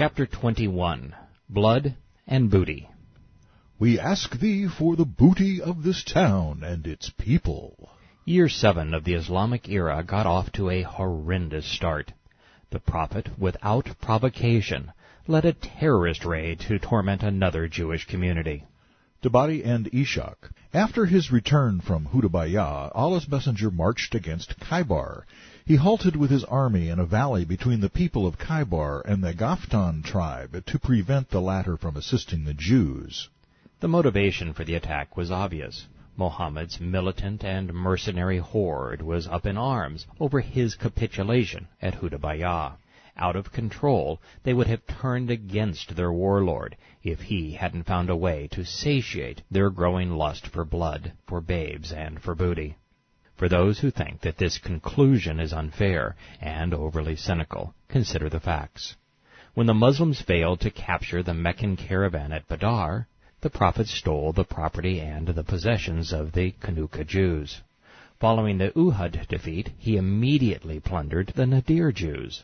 Chapter 21. Blood and Booty. We ask thee for the booty of this town and its people. Year 7 of the Islamic era got off to a horrendous start. The Prophet, without provocation, led a terrorist raid to torment another Jewish community. Tabari and Ishaq. After his return from Hudaybiyah, Allah's messenger marched against Khaybar. He halted with his army in a valley between the people of Khaybar and the Ghaftan tribe to prevent the latter from assisting the Jews. The motivation for the attack was obvious. Mohammed's militant and mercenary horde was up in arms over his capitulation at Hudaybiyah. Out of control, they would have turned against their warlord if he hadn't found a way to satiate their growing lust for blood, for babes, and for booty. For those who think that this conclusion is unfair and overly cynical, consider the facts. When the Muslims failed to capture the Meccan caravan at Badr, the Prophet stole the property and the possessions of the Khaybar Jews. Following the Uhud defeat, he immediately plundered the Nadir Jews.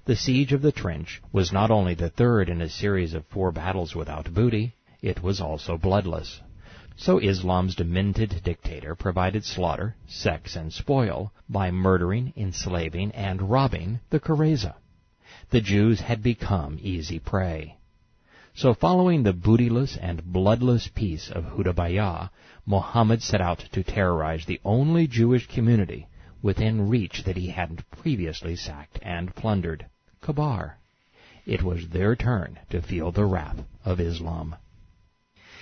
The siege of the Trench was not only the third in a series of 4 battles without booty, it was also bloodless. So Islam's demented dictator provided slaughter, sex, and spoil by murdering, enslaving, and robbing the Qurayza. The Jews had become easy prey. So following the bootyless and bloodless peace of Hudaybiyah, Mohammed set out to terrorize the only Jewish community within reach that he hadn't previously sacked and plundered, Khaybar. It was their turn to feel the wrath of Islam.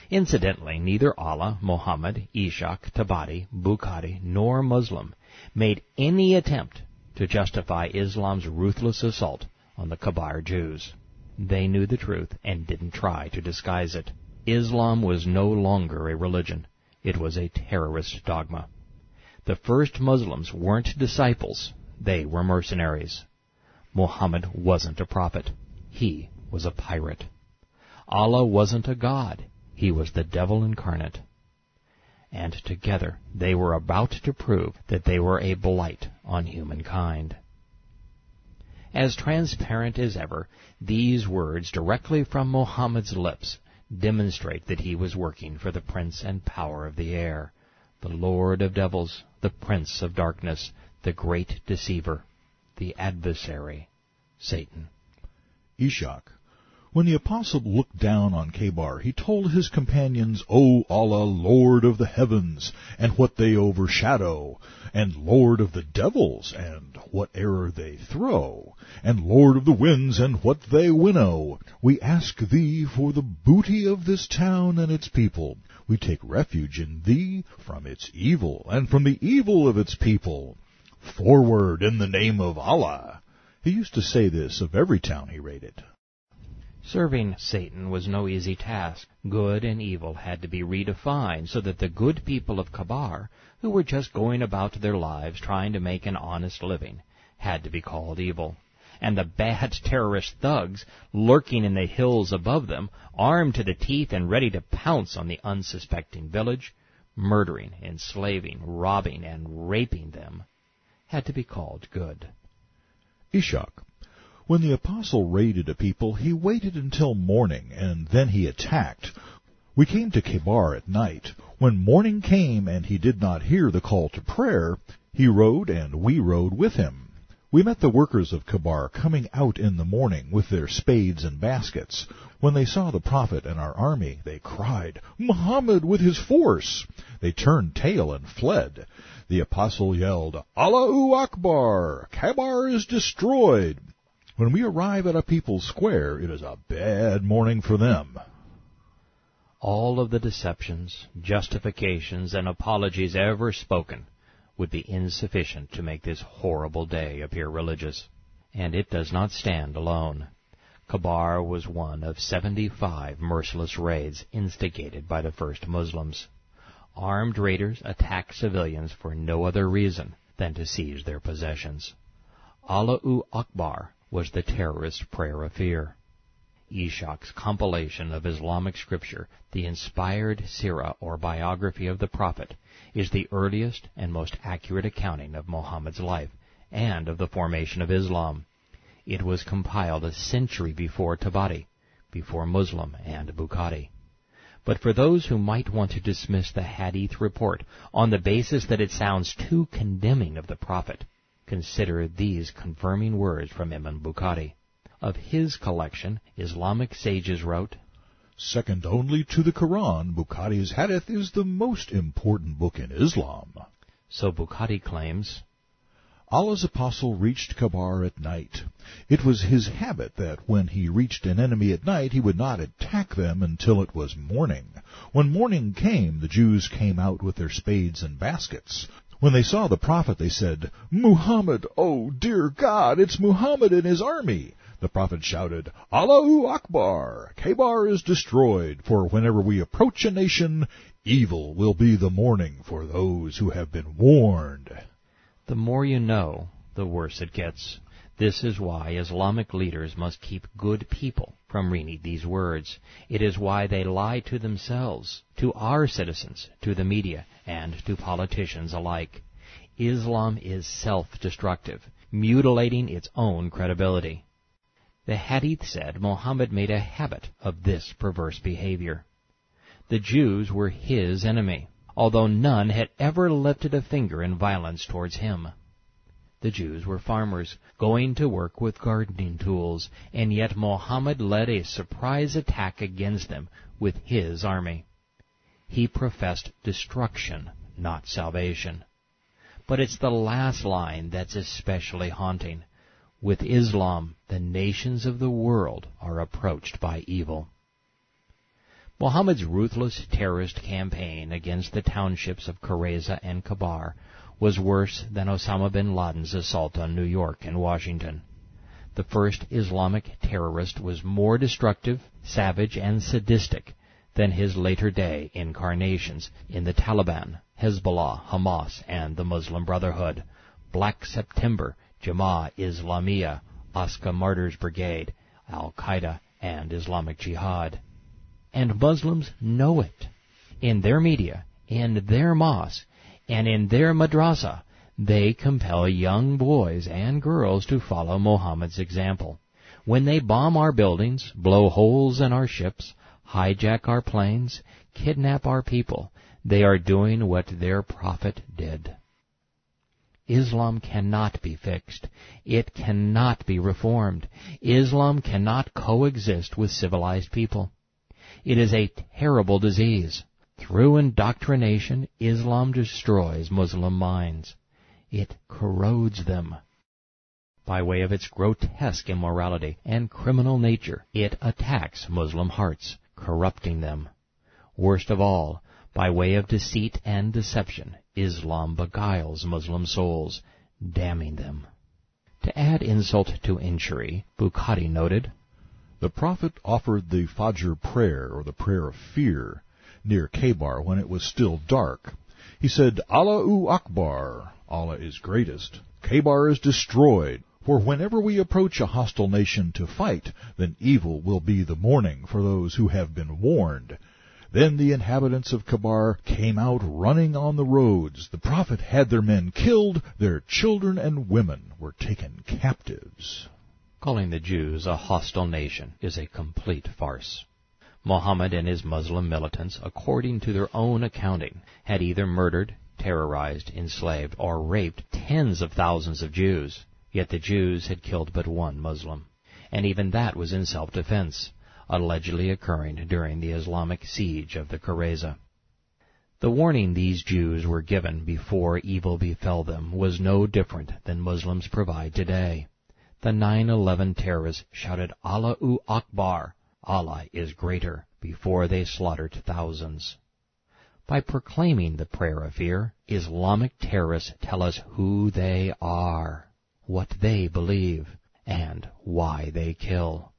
Incidentally, neither Allah, Mohammed, Ishaq, Tabari, Bukhari, nor Muslim made any attempt to justify Islam's ruthless assault on the Khaybar Jews. They knew the truth and didn't try to disguise it. Islam was no longer a religion. It was a terrorist dogma. The first Muslims weren't disciples. They were mercenaries. Muhammad wasn't a prophet. He was a pirate. Allah wasn't a god. He was the devil incarnate. And together they were about to prove that they were a blight on humankind. As transparent as ever, these words directly from Muhammad's lips demonstrate that he was working for the prince and power of the air, the Lord of devils, the prince of darkness, the great deceiver, the adversary, Satan. Ishaq. When the apostle looked down on Khaybar, he told his companions, O Allah, Lord of the heavens, and what they overshadow, and Lord of the devils, and what error they throw, and Lord of the winds, and what they winnow, we ask thee for the booty of this town and its people. We take refuge in thee from its evil, and from the evil of its people. Forward in the name of Allah. He used to say this of every town he raided. Serving Satan was no easy task. Good and evil had to be redefined so that the good people of Khaybar, who were just going about their lives trying to make an honest living, had to be called evil. And the bad terrorist thugs lurking in the hills above them, armed to the teeth and ready to pounce on the unsuspecting village, murdering, enslaving, robbing, and raping them, had to be called good. Ishaq. When the apostle raided a people, he waited until morning, and then he attacked. We came to Khaybar at night. When morning came and he did not hear the call to prayer, he rode and we rode with him. We met the workers of Khaybar coming out in the morning with their spades and baskets. When they saw the Prophet and our army, they cried, Muhammad with his force! They turned tail and fled. The apostle yelled, Allahu Akbar! Khaybar is destroyed! When we arrive at a people's square, it is a bad morning for them. All of the deceptions, justifications, and apologies ever spoken would be insufficient to make this horrible day appear religious. And it does not stand alone. Khaybar was one of 75 merciless raids instigated by the first Muslims. Armed raiders attacked civilians for no other reason than to seize their possessions. Allahu Akbar was the terrorist prayer of fear. Ishaq's compilation of Islamic scripture, the inspired seerah or biography of the Prophet, is the earliest and most accurate accounting of Muhammad's life and of the formation of Islam. It was compiled a century before Tabari, before Muslim and Bukhari. But for those who might want to dismiss the Hadith report on the basis that it sounds too condemning of the Prophet, consider these confirming words from Imam Bukhari. Of his collection, Islamic sages wrote, "Second only to the Quran, Bukhari's Hadith is the most important book in Islam." So Bukhari claims, Allah's apostle reached Khaybar at night. It was his habit that when he reached an enemy at night, he would not attack them until it was morning. When morning came, the Jews came out with their spades and baskets. When they saw the Prophet, they said, "Muhammad, oh dear God, it's Muhammad and his army." The Prophet shouted, "Allahu Akbar! Khaybar is destroyed, for whenever we approach a nation, evil will be the morning for those who have been warned." The more you know, the worse it gets. This is why Islamic leaders must keep good people from reading these words. It is why they lie to themselves, to our citizens, to the media, and to politicians alike. Islam is self-destructive, mutilating its own credibility. The Hadith said Mohammed made a habit of this perverse behavior. The Jews were his enemy, although none had ever lifted a finger in violence towards him. The Jews were farmers, going to work with gardening tools, and yet Mohammed led a surprise attack against them with his army. He professed destruction, not salvation. But it's the last line that's especially haunting. With Islam, the nations of the world are approached by evil. Muhammad's ruthless terrorist campaign against the townships of Qurayza and Khaybar was worse than Osama bin Laden's assault on New York and Washington. The first Islamic terrorist was more destructive, savage, and sadistic than his later-day incarnations in the Taliban, Hezbollah, Hamas, and the Muslim Brotherhood, Black September, Jamaat Islamiyah, Aqsa Martyrs Brigade, Al-Qaeda, and Islamic Jihad. And Muslims know it. In their media, in their mosque, and in their madrasa, they compel young boys and girls to follow Muhammad's example. When they bomb our buildings, blow holes in our ships, hijack our planes, kidnap our people, they are doing what their prophet did. Islam cannot be fixed. It cannot be reformed. Islam cannot coexist with civilized people. It is a terrible disease. Through indoctrination, Islam destroys Muslim minds. It corrodes them. By way of its grotesque immorality and criminal nature, it attacks Muslim hearts, corrupting them. Worst of all, by way of deceit and deception, Islam beguiles Muslim souls, damning them. To add insult to injury, Bukhari noted, "The Prophet offered the Fajr prayer, or the prayer of fear, near Khaybar when it was still dark. He said, 'Allahu Akbar, Allah is greatest. Khaybar is destroyed. For whenever we approach a hostile nation to fight, then evil will be the morning for those who have been warned.' Then the inhabitants of Khaybar came out running on the roads. The Prophet had their men killed, their children and women were taken captives." Calling the Jews a hostile nation is a complete farce. Mohammed and his Muslim militants, according to their own accounting, had either murdered, terrorized, enslaved, or raped tens of thousands of Jews. Yet the Jews had killed but one Muslim, and even that was in self-defense, allegedly occurring during the Islamic siege of the Qurayza. The warning these Jews were given before evil befell them was no different than Muslims provide today. The 9/11 terrorists shouted Allahu Akbar, Allah is greater, before they slaughtered thousands. By proclaiming the prayer of fear, Islamic terrorists tell us who they are, what they believe, and why they kill.